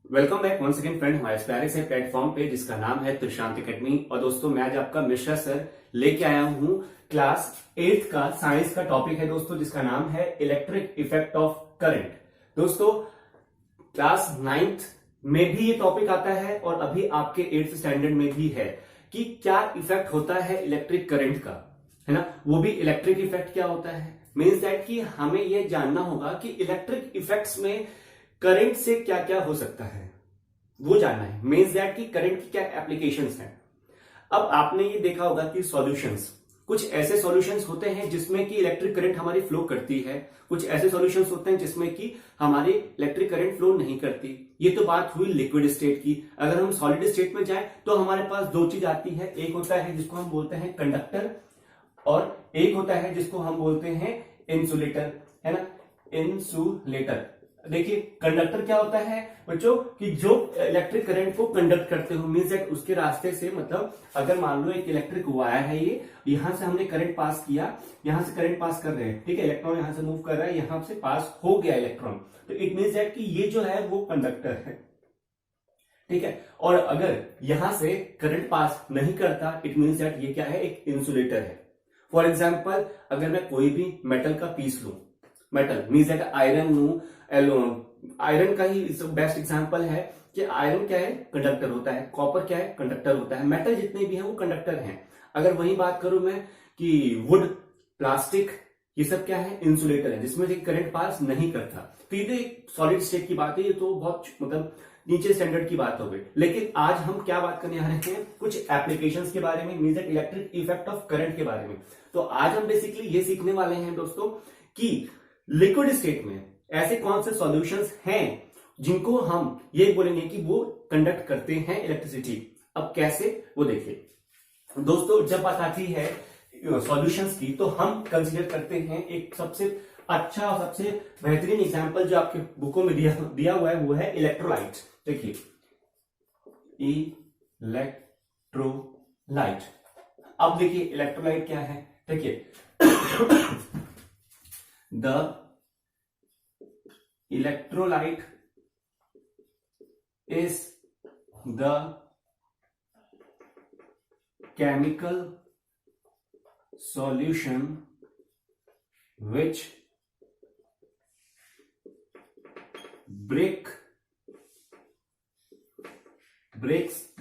Welcome back once again friend हमारे प्यारे से प्लेटफॉर्म पे जिसका नाम है त्रिशांत एकेडमी। और दोस्तों मैं आज आपका मिश्रा सर लेके आया हूं क्लास 8th का साइंस का टॉपिक है दोस्तों, जिसका नाम है इलेक्ट्रिक इफेक्ट ऑफ करंट। दोस्तों क्लास 9th में भी ये टॉपिक आता है और अभी आपके 8th स्टैंडर्ड में भी है कि क्या इफेक्ट होता है इलेक्ट्रिक करंट का, है ना। वो भी इलेक्ट्रिक इफेक्ट क्या होता है, मीन्स दैट कि हमें यह जानना होगा कि इलेक्ट्रिक इफेक्ट्स में करंट से क्या क्या हो सकता है, वो जानना है। मीन्स दैट कि करंट की क्या एप्लीकेशंस हैं। अब आपने ये देखा होगा कि सॉल्यूशंस, कुछ ऐसे सॉल्यूशंस होते हैं जिसमें कि इलेक्ट्रिक करंट हमारी फ्लो करती है, कुछ ऐसे सॉल्यूशंस होते हैं जिसमें कि हमारी इलेक्ट्रिक करंट फ्लो नहीं करती। ये तो बात हुई लिक्विड स्टेट की। अगर हम सॉलिड स्टेट में जाएं तो हमारे पास दो चीज आती है, एक होता है जिसको हम बोलते हैं कंडक्टर और एक होता है जिसको हम बोलते हैं इंसुलेटर, है ना, इंसुलेटर। देखिए कंडक्टर क्या होता है बच्चों कि जो इलेक्ट्रिक करंट को कंडक्ट करते हो, मींस दैट उसके रास्ते से, मतलब अगर मान लो एक इलेक्ट्रिक वायर है, ये यहां से हमने करंट पास किया, यहां से करंट पास कर रहे हैं, ठीक है, इलेक्ट्रॉन यहां से मूव कर रहा है, यहां से पास हो गया इलेक्ट्रॉन, तो इट मींस दैट कि ये जो है वो कंडक्टर है, ठीक है। और अगर यहां से करंट पास नहीं करता, इट मींस दैट ये क्या है, एक इंसुलेटर है। फॉर एग्जाम्पल अगर मैं कोई भी मेटल का पीस लू, मेटल मींस दैट आयरन लू, आयरन का ही बेस्ट एग्जांपल है कि आयरन क्या है, कंडक्टर होता है, कॉपर क्या है, कंडक्टर होता है, मेटल जितने भी हैं वो कंडक्टर हैं। अगर वही बात करूं मैं कि वुड, प्लास्टिक, ये सब क्या है, इंसुलेटर है, जिसमें से करंट पास नहीं करता। तो ये एक सॉलिड स्टेट की बात है, ये तो बहुत मतलब नीचे स्टैंडर्ड की बात हो गई। लेकिन आज हम क्या बात करने आ रहे हैं, कुछ एप्लीकेशंस के बारे में, means that electric effect of current के बारे में। तो आज हम बेसिकली ये सीखने वाले हैं दोस्तों कि लिक्विड स्टेट में ऐसे कौन से सॉल्यूशंस हैं जिनको हम ये बोलेंगे कि वो कंडक्ट करते हैं इलेक्ट्रिसिटी। अब कैसे, वो देखिए दोस्तों। जब बात आती है सॉल्यूशंस की तो हम कंसीडर करते हैं एक सबसे अच्छा और सबसे बेहतरीन एग्जांपल जो आपके बुकों में दिया हुआ है वो है इलेक्ट्रोलाइट। देखिए इलेक्ट्रोलाइट। अब देखिए इलेक्ट्रोलाइट क्या है, देखिए the electrolyte is the chemical solution which breaks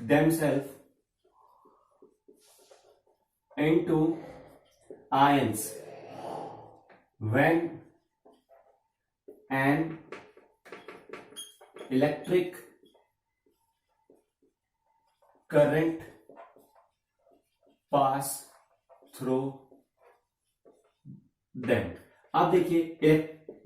themselves into ions when an electric current pass through them। अब देखिए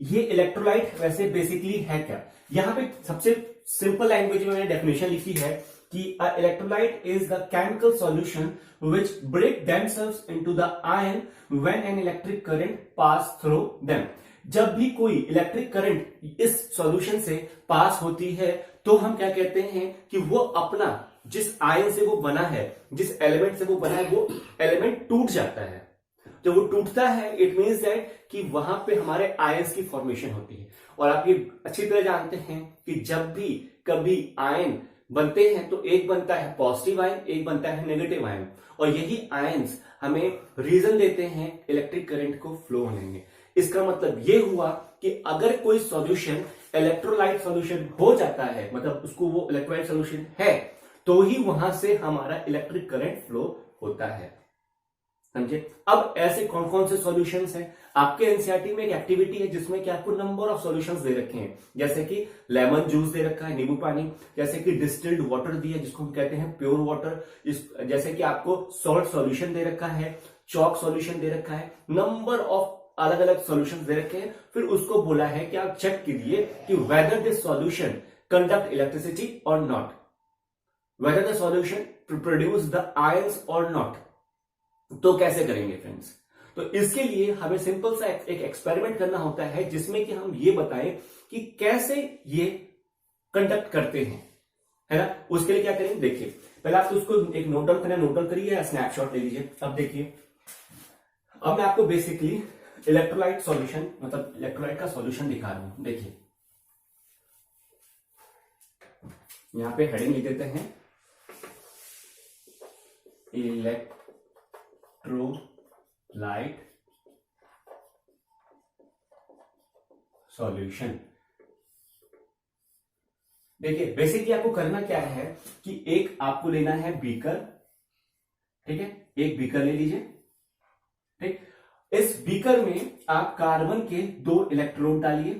ये इलेक्ट्रोलाइट वैसे बेसिकली है क्या। यहां पे सबसे सिंपल लैंग्वेज में मैंने डेफिनेशन लिखी है कि electrolyte is the chemical solution which break themselves into the ion when an electric current pass through them। जब भी कोई इलेक्ट्रिक करंट इस सॉल्यूशन से पास होती है तो हम क्या कहते हैं कि वो अपना जिस आयन से वो बना है, जिस एलिमेंट से वो बना है, वो एलिमेंट टूट जाता है। जब वो टूटता है इट मींस दैट कि वहां पे हमारे आयंस की फॉर्मेशन होती है। और आप ये अच्छी तरह जानते हैं कि जब भी कभी आयन बनते हैं तो एक बनता है पॉजिटिव आयन, एक बनता है नेगेटिव आयन, और यही आयंस हमें रीजन देते हैं इलेक्ट्रिक करंट को फ्लो होने में। इसका मतलब यह हुआ कि अगर कोई सॉल्यूशन इलेक्ट्रोलाइट सॉल्यूशन हो जाता है, मतलब उसको वो इलेक्ट्रोलाइट सॉल्यूशन है, तो ही वहां से हमारा इलेक्ट्रिक करंट फ्लो होता है, समझे। अब ऐसे कौन कौन से सॉल्यूशंस हैं, आपके एनसीईआरटी में एक एक्टिविटी है जिसमें कि आपको नंबर ऑफ सॉल्यूशंस दे रखे हैं, जैसे कि लेमन जूस दे रखा है, नींबू पानी, जैसे कि डिस्टिल्ड वाटर दिया जिसको हम कहते हैं प्योर वाटर, जैसे कि आपको सॉल्ट सॉल्यूशन दे रखा है, चॉक सॉल्यूशन दे रखा है, नंबर ऑफ अलग अलग सॉल्यूशंस दे रखे हैं। फिर उसको बोला है कि आप चेक कीजिए कि whether this solution conduct electricity और not, whether the solution produce the ions और नॉट। तो कैसे करेंगे फ्रेंड्स, तो इसके लिए हमें सिंपल सा एक एक्सपेरिमेंट करना होता है जिसमें कि हम ये बताएं कि कैसे ये कंडक्ट करते हैं, है ना। उसके लिए क्या करेंगे, देखिए पहले आप उसको एक नोट डाउन करना, नोट डाउन करिए या स्नैपशॉट ले लीजिए। अब देखिए, अब मैं आपको बेसिकली इलेक्ट्रोलाइट सॉल्यूशन, मतलब इलेक्ट्रोलाइट का सॉल्यूशन दिखा रहा हूं। देखिए यहां पे हेडिंग लिख देते हैं इलेक्ट्रोलाइट सॉल्यूशन। देखिए बेसिकली आपको करना क्या है कि एक आपको लेना है बीकर, ठीक है, एक बीकर ले लीजिए, ठीक। इस बीकर में आप कार्बन के 2 इलेक्ट्रोड डालिए,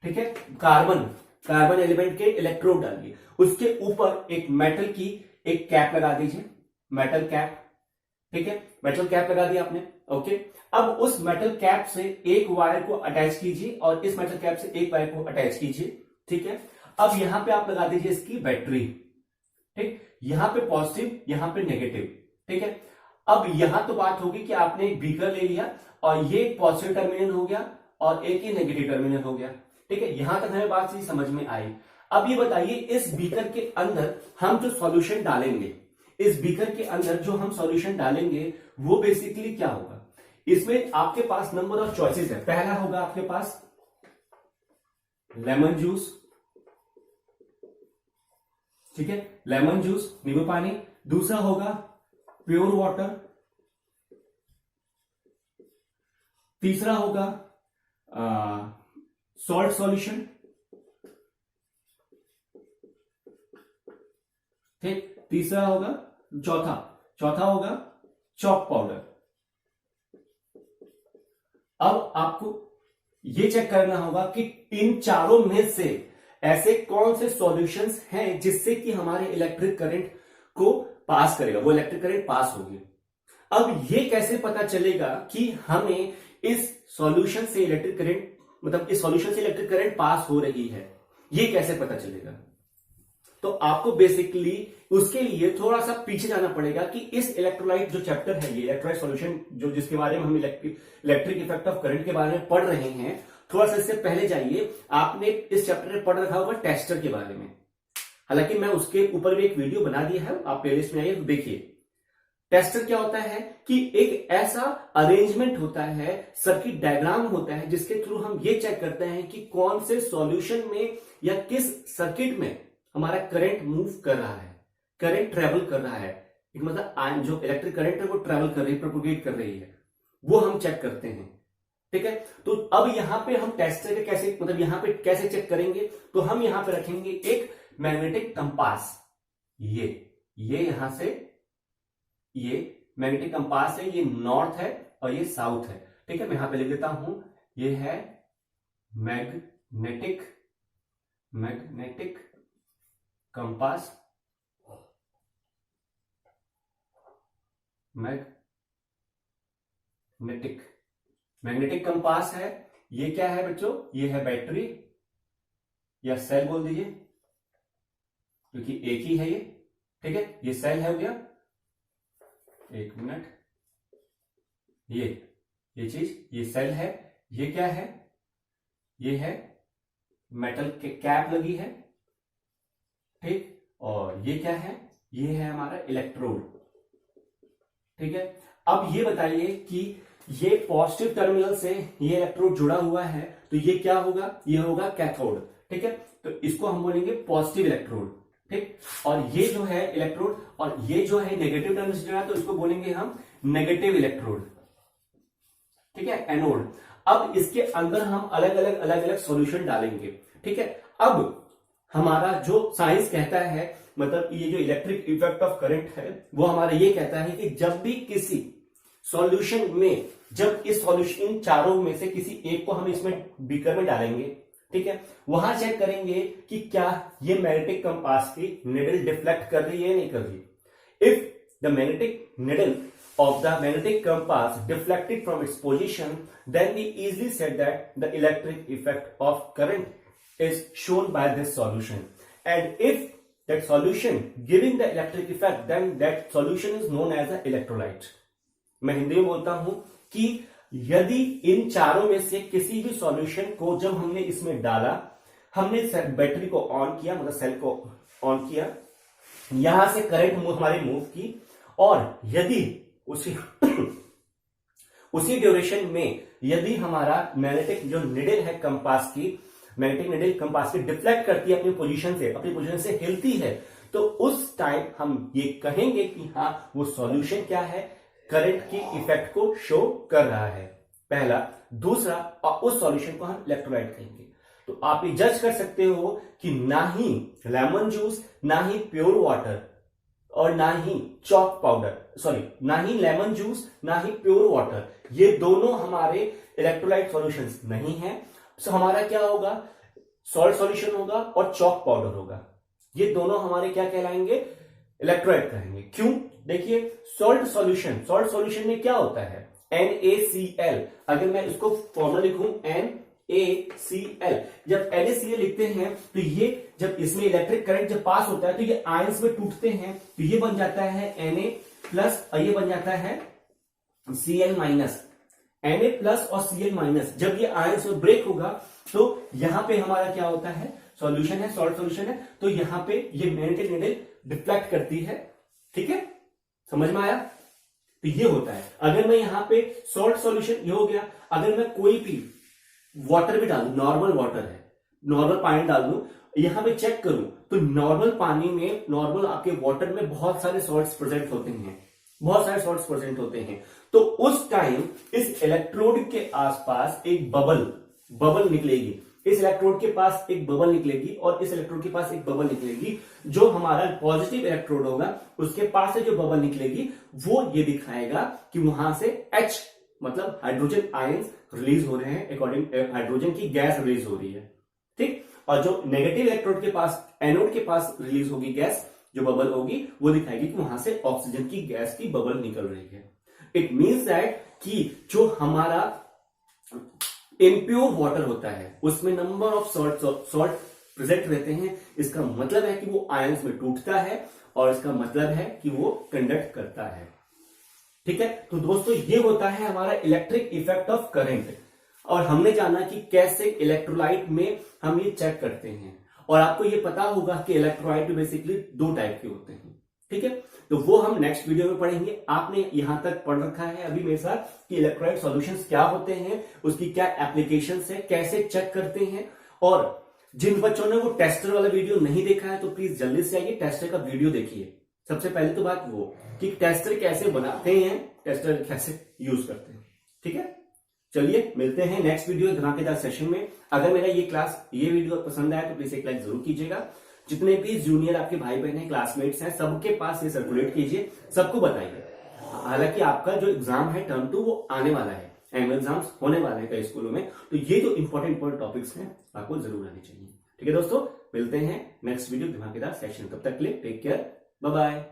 ठीक है, कार्बन एलिमेंट के इलेक्ट्रोड डालिए, उसके ऊपर एक मेटल की एक कैप लगा दीजिए, मेटल कैप, ठीक है, मेटल कैप लगा दिया आपने, ओके। अब उस मेटल कैप से एक वायर को अटैच कीजिए और इस मेटल कैप से एक वायर को अटैच कीजिए, ठीक है। अब यहां पे आप लगा दीजिए इसकी बैटरी, ठीक, यहां पे पॉजिटिव यहां पे नेगेटिव, ठीक है। अब यहां तो बात होगी कि आपने एक बीकर ले लिया और ये पॉजिटिव टर्मिनल हो गया और एक ही नेगेटिव टर्मिनल हो गया, ठीक है। यहां तक हमें बात सी समझ में आई। अब ये बताइए इस बीकर के अंदर हम जो सॉल्यूशन डालेंगे, इस बीकर के अंदर जो हम सॉल्यूशन डालेंगे वो बेसिकली क्या होगा, इसमें आपके पास नंबर ऑफ चॉइसेस है। पहला होगा आपके पास लेमन जूस, ठीक है, लेमन जूस नींबू पानी। दूसरा होगा प्योर वाटर। तीसरा होगा सॉल्ट सॉल्यूशन, ठीक। तीसरा होगा चौथा होगा चॉक पाउडर। अब आपको यह चेक करना होगा कि इन चारों में से ऐसे कौन से सॉल्यूशंस हैं जिससे कि हमारे इलेक्ट्रिक करंट को पास करेगा, वो इलेक्ट्रिक करंट पास होगी। अब ये कैसे पता चलेगा कि हमें इस सॉल्यूशन से इलेक्ट्रिक करंट, मतलब इस सॉल्यूशन से इलेक्ट्रिक करंट पास हो रही है, ये कैसे पता चलेगा? तो आपको बेसिकली उसके लिए थोड़ा सा पीछे जाना पड़ेगा कि इस इलेक्ट्रोलाइट जो चैप्टर है, ये इलेक्ट्रोलाइट सॉल्यूशन जो जिसके बारे में हम इलेक्ट्रिक इफेक्ट ऑफ करंट के बारे में पढ़ रहे हैं, थोड़ा सा इससे पहले जाइए। आपने इस चैप्टर में पढ़ रखा होगा टेस्टर के बारे में, हालांकि मैं उसके ऊपर भी एक वीडियो बना दिया है, आप प्लेलिस्ट में आइए तो देखिए। टेस्टर क्या होता है कि एक ऐसा अरेंजमेंट होता है, सर्किट डायग्राम होता है, जिसके थ्रू हम ये चेक करते हैं कि कौन से सॉल्यूशन में या किस सर्किट में हमारा करंट मूव कर रहा है, करंट ट्रेवल कर रहा है, मतलब जो इलेक्ट्रिक करंट है वो ट्रेवल कर रही है, प्रोपोगेट कर रही है, वो हम चेक करते हैं, ठीक है। तो अब यहां पे हम टेस्टर के कैसे, मतलब यहां पे कैसे चेक करेंगे, तो हम यहां पे रखेंगे एक मैग्नेटिक कंपास। ये यहां से ये मैग्नेटिक कंपास है, ये नॉर्थ है और ये साउथ है, ठीक है। मैं यहां पे लिख देता हूं, ये है मैग्नेटिक कंपास, मैग्नेटिक कंपास है। ये क्या है बच्चों, ये है बैटरी या सेल बोल दीजिए, क्योंकि एक ही है ये, ठीक है। ये सेल है, हो गया, एक मिनट, ये चीज, ये सेल है। ये क्या है, ये है मेटल के कैप लगी है, ठीक। और ये क्या है, ये है हमारा इलेक्ट्रोड, ठीक है। अब ये बताइए कि ये पॉजिटिव टर्मिनल से ये इलेक्ट्रोड जुड़ा हुआ है, तो ये क्या होगा, ये होगा कैथोड, ठीक है। तो इसको हम बोलेंगे पॉजिटिव इलेक्ट्रोड, ठीक। और ये जो है इलेक्ट्रोड, और ये जो है नेगेटिव टर्मिनल से जुड़ा है, तो इसको बोलेंगे हम नेगेटिव इलेक्ट्रोड, ठीक है, एनोड। अब इसके अंदर हम अलग अलग सॉल्यूशन डालेंगे, ठीक है। अब हमारा जो साइंस कहता है, मतलब ये जो इलेक्ट्रिक इफेक्ट ऑफ करंट है, वो हमारा ये कहता है कि जब भी किसी सॉल्यूशन में, जब इस सॉल्यूशन इन चारों में से किसी एक को हम इसमें बीकर में डालेंगे, ठीक है, वहां चेक करेंगे कि क्या ये मैग्नेटिक कंपास की निडल डिफ्लेक्ट कर रही है, नहीं कर रही। If the magnetic needle of the magnetic compass deflected from its position, then we easily said that the electric effect of current is shown by this solution. And if that solution giving the electric effect, then that solution is known as an electrolyte. मैं हिंदी में बोलता हूं कि यदि इन चारों में से किसी भी सॉल्यूशन को जब हमने इसमें डाला, हमने बैटरी को ऑन किया, मतलब सेल को ऑन किया, यहां से करंट हमारी मूव की, और यदि उसी ड्यूरेशन में यदि हमारा मैग्नेटिक जो निडल है कंपास की, मैग्नेटिक नीडल कंपास के डिफ्लेक्ट करती है अपनी पोजीशन से हिलती है, तो उस टाइम हम ये कहेंगे कि हाँ वो सॉल्यूशन क्या है, करंट की इफेक्ट को शो कर रहा है, पहला। दूसरा, उस सॉल्यूशन को हम इलेक्ट्रोलाइट कहेंगे। तो आप ये जज कर सकते हो कि ना ही लेमन जूस, ना ही प्योर वाटर और ना ही चॉक पाउडर, सॉरी, ना ही लेमन जूस ना ही प्योर वाटर, ये दोनों हमारे इलेक्ट्रोलाइट सॉल्यूशंस नहीं है। सो हमारा क्या होगा, सॉल्ट सॉल्यूशन होगा और चॉक पाउडर होगा। ये दोनों हमारे क्या कहलाएंगे, इलेक्ट्रोलाइट कहेंगे। क्यों, देखिए सॉल्ट सॉल्यूशन में क्या होता है, NaCl। अगर मैं इसको फॉर्मूला लिखूं NaCl, जब NaCl लिखते हैं तो ये जब इसमें इलेक्ट्रिक करंट जब पास होता है तो ये आयंस में टूटते हैं, तो ये बन जाता है Na+ और ये बन जाता है Cl-। Na+ और Cl-, जब ये आयंस में ब्रेक होगा तो यहां पे हमारा क्या होता है, सॉल्यूशन है, सॉल्ट सॉल्यूशन है, तो यहां पे ये मैग्नेटिक नीडल डिफ्लेक्ट करती है। ठीक है, समझ में आया। तो ये होता है, अगर मैं यहां पे सॉल्ट सॉल्यूशन ये हो गया, अगर मैं कोई भी वाटर भी डाल दूं, नॉर्मल वाटर है, नॉर्मल पानी डाल दूं, यहां पे चेक करूं तो नॉर्मल पानी में, नॉर्मल आपके वाटर में बहुत सारे सॉल्ट्स प्रेजेंट होते हैं, बहुत सारे सॉल्ट्स प्रेजेंट होते हैं। तो उस टाइम इस इलेक्ट्रोड के आसपास एक बबल निकलेगी, इस इलेक्ट्रोड के पास एक बबल निकलेगी और इस इलेक्ट्रोड के पास एक बबल निकलेगी। जो हमारा पॉजिटिव इलेक्ट्रोड होगा उसके पास से जो बबल निकलेगी वो ये दिखाएगा कि वहां से H मतलब हाइड्रोजन आयंस रिलीज हो रहे हैं, अकॉर्डिंग हाइड्रोजन की गैस रिलीज हो रही है। ठीक, और जो नेगेटिव इलेक्ट्रोड के पास, एनोड के पास रिलीज होगी गैस, जो बबल होगी वो दिखाएगी कि वहां से ऑक्सीजन की गैस की बबल निकल रही है। इट मीन्स दैट कि जो हमारा इम्प्योर वाटर होता है उसमें नंबर ऑफ सॉल्ट प्रेजेंट रहते हैं। इसका मतलब है कि वो आयंस में टूटता है और इसका मतलब है कि वो कंडक्ट करता है। ठीक है, तो दोस्तों ये होता है हमारा इलेक्ट्रिक इफेक्ट ऑफ करंट। और हमने जाना कि कैसे इलेक्ट्रोलाइट में हम ये चेक करते हैं, और आपको ये पता होगा कि इलेक्ट्रोलाइट बेसिकली 2 टाइप के होते हैं। ठीक है, तो वो हम नेक्स्ट वीडियो में पढ़ेंगे। आपने यहां तक पढ़ रखा है अभी मेरे साथ कि इलेक्ट्रोलाइट सॉल्यूशंस क्या होते हैं, उसकी क्या एप्लीकेशंस है, कैसे चेक करते हैं। और जिन बच्चों ने वो टेस्टर वाला वीडियो नहीं देखा है तो प्लीज जल्दी से आइए टेस्टर का वीडियो देखिए। सबसे पहले तो बात वो कि टेस्टर कैसे बनाते हैं, टेस्टर कैसे यूज करते हैं। ठीक है, चलिए मिलते हैं नेक्स्ट वीडियो धमाकेदार सेशन में। अगर मेरा ये वीडियो पसंद आया तो प्लीज एक लाइक जरूर कीजिएगा। जितने भी जूनियर आपके भाई बहन हैं, क्लासमेट्स हैं, सबके पास ये सर्कुलेट कीजिए, सबको बताइए। हालांकि आपका जो एग्जाम है टर्म 2 वो आने वाला है, एनुअल एग्जाम्स होने वाले हैं कई स्कूलों में, तो ये जो इंपॉर्टेंट टॉपिक्स हैं आपको जरूर आने चाहिए। ठीक है दोस्तों, मिलते हैं नेक्स्ट वीडियो धमाकेदार सेशन। तब तक के लिए टेक केयर, बाय बाय।